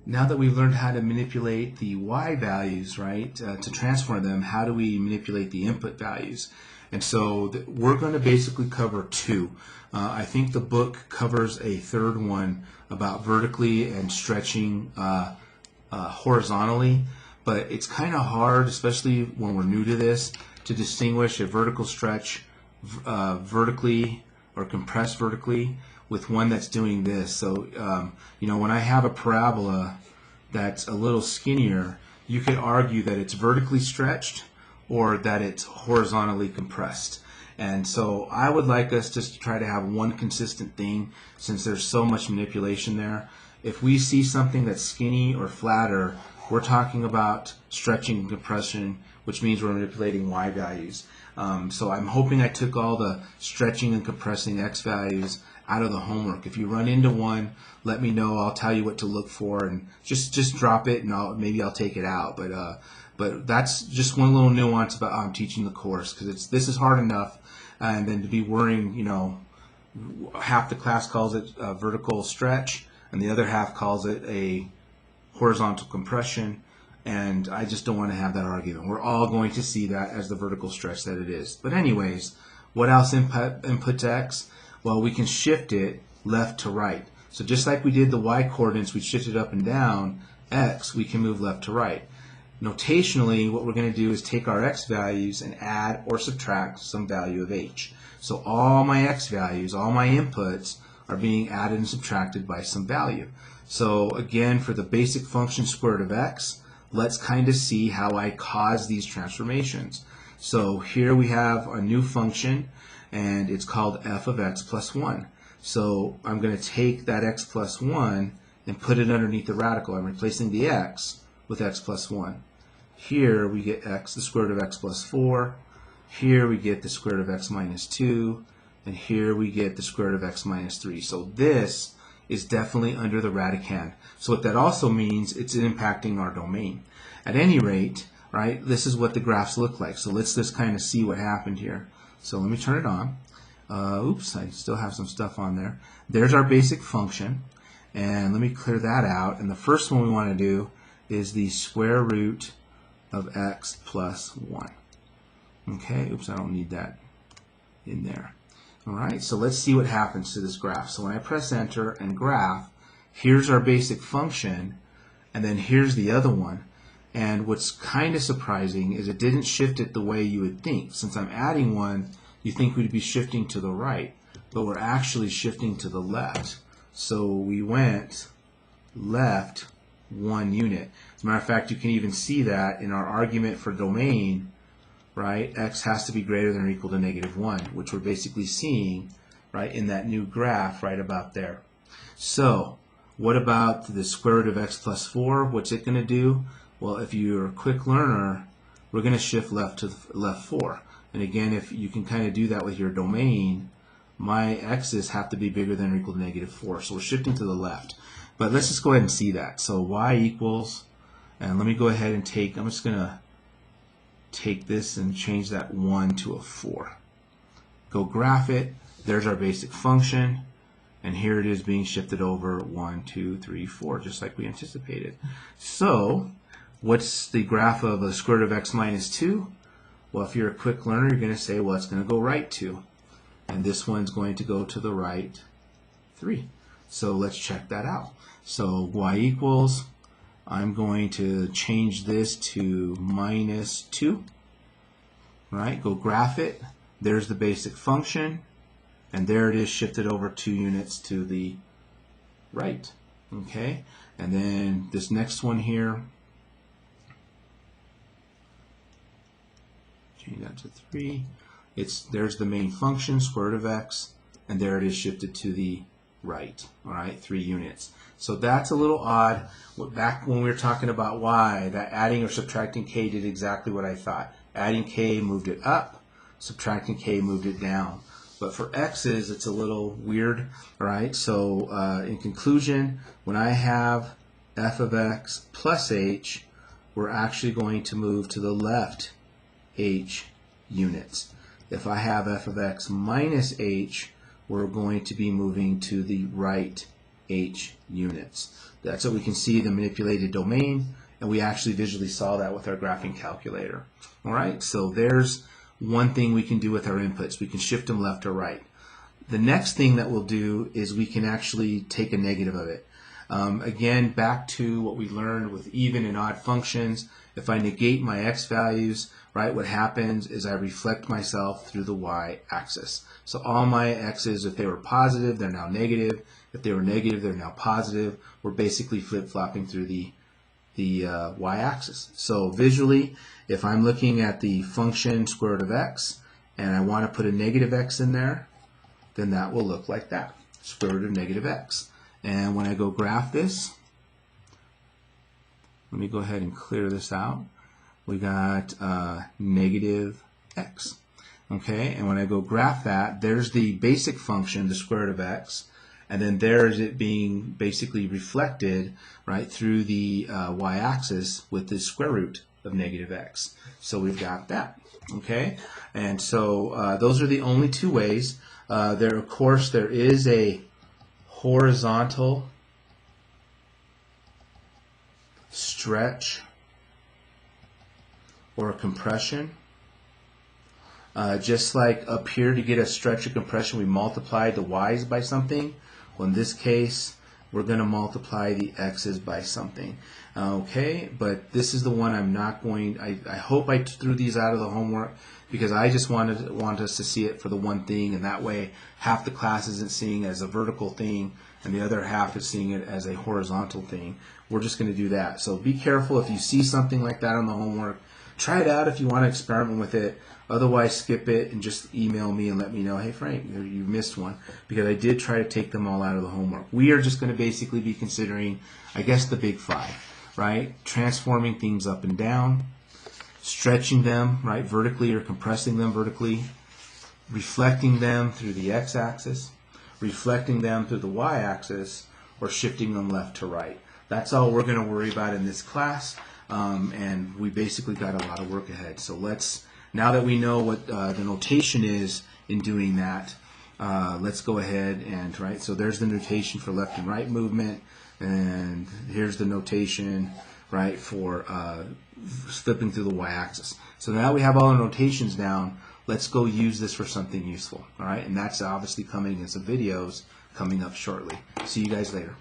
now that we've learned how to manipulate the y values, right, to transform them, how do we manipulate the input values? And so we're going to basically cover two. I think the book covers a third one about vertically and stretching horizontally, but it's kind of hard, especially when we're new to this, to distinguish a vertical stretch vertically or compressed vertically with one that's doing this. So, when I have a parabola that's a little skinnier, you could argue that it's vertically stretched or that it's horizontally compressed. And so I would like us just to try to have one consistent thing, since there's so much manipulation there. If we see something that's skinny or flatter, we're talking about stretching and compression, which means we're manipulating y values. So I'm hoping I took all the stretching and compressing x values out of the homework. If you run into one, let me know. I'll tell you what to look for, and just drop it, and maybe I'll take it out. But that's just one little nuance about how I'm teaching the course, because this is hard enough, and then to be worrying, half the class calls it a vertical stretch, and the other half calls it a horizontal compression, and I just don't want to have that argument. We're all going to see that as the vertical stretch that it is. But anyways, what else input to x? Well, we can shift it left to right. So just like we did the y coordinates, we shifted up and down, x, we can move left to right. Notationally, what we're going to do is take our x values and add or subtract some value of h. So all my x values, all my inputs, are being added and subtracted by some value. So again, for the basic function square root of x, let's kind of see how I cause these transformations. So here we have a new function, and it's called f of x plus 1. So I'm going to take that x plus 1 and put it underneath the radical. I'm replacing the x with x plus 1. Here we get x, the square root of x plus 4. Here we get the square root of x minus 2. And here we get the square root of x minus 3. So this is definitely under the radicand. So what that also means, it's impacting our domain. At any rate, right, this is what the graphs look like. So let's just kind of see what happened here. So let me turn it on. Oops, I still have some stuff on there. There's our basic function. And let me clear that out. And the first one we want to do is the square root of x plus 1. Okay, oops, I don't need that in there. Alright, so let's see what happens to this graph. So when I press enter and graph, here's our basic function, and then here's the other one. And what's kind of surprising is it didn't shift it the way you would think. Since I'm adding one, you think we'd be shifting to the right, but we're actually shifting to the left. So we went left 1 unit. As a matter of fact, you can even see that in our argument for domain, right? X has to be greater than or equal to -1, which we're basically seeing, right, in that new graph right about there. So what about the square root of x plus 4? What's it going to do? Well, if you're a quick learner, we're going to shift left to left 4. And again, if you can kind of do that with your domain, my x's have to be bigger than or equal to -4. So we're shifting to the left. But let's just go ahead and see that. So y equals, and let me go ahead and I'm just going to take this and change that 1 to a 4. Go graph it. There's our basic function. And here it is being shifted over 1, 2, 3, 4, just like we anticipated. So what's the graph of a square root of x minus 2? Well, if you're a quick learner, you're going to say, well, it's going to go right 2. And this one's going to go to the right 3. So let's check that out. So y equals, I'm going to change this to minus 2. Right? Go graph it. There's the basic function. And there it is shifted over 2 units to the right. Okay? And then this next one here, change that to 3. There's the main function, square root of x, and there it is shifted to the right. All right, 3 units. So that's a little odd. Back when we were talking about y, that adding or subtracting k did exactly what I thought. Adding k moved it up, subtracting k moved it down. But for x's, it's a little weird. All right, so in conclusion, when I have f of x plus h, we're actually going to move to the left h units. If I have f of x minus h, we're going to be moving to the right H units. That's what we can see, the manipulated domain, and we actually visually saw that with our graphing calculator. All right, so there's one thing we can do with our inputs. We can shift them left or right. The next thing that we'll do is we can actually take a negative of it. Again, back to what we learned with even and odd functions. If I negate my x values, right, what happens is I reflect myself through the y-axis. So all my x's, if they were positive, they're now negative. If they were negative, they're now positive. We're basically flip-flopping through the y-axis. So visually, if I'm looking at the function square root of x, and I want to put a negative x in there, then that will look like that, square root of negative x. And when I go graph this, let me go ahead and clear this out. We got negative x. Okay, and when I go graph that, there's the basic function, the square root of x, and then there's it being basically reflected right through the y-axis with the square root of negative x. So we've got that. Okay, and so those are the only two ways. Of course, there is a horizontal stretch or a compression. Just like up here to get a stretch or compression, we multiply the y's by something. Well, in this case, we're going to multiply the x's by something. Okay, but this is the one I'm not going, I hope I threw these out of the homework because I just want us to see it for the one thing, and that way half the class isn't seeing it as a vertical thing and the other half is seeing it as a horizontal thing. We're just going to do that. So be careful if you see something like that on the homework. Try it out if you want to experiment with it. Otherwise, skip it and just email me and let me know, hey Frank, you missed one, because I did try to take them all out of the homework. We are just going to basically be considering, I guess, the big five, right? Transforming things up and down, stretching them, right, vertically or compressing them vertically, reflecting them through the x-axis, reflecting them through the y-axis, or shifting them left to right. That's all we're going to worry about in this class, and we basically got a lot of work ahead. So let's, now that we know what the notation is in doing that, let's go ahead and, right, so there's the notation for left and right movement, and here's the notation, right, for flipping through the y-axis. So now we have all our notations down. Let's go use this for something useful, all right? And that's obviously coming in some videos coming up shortly. See you guys later.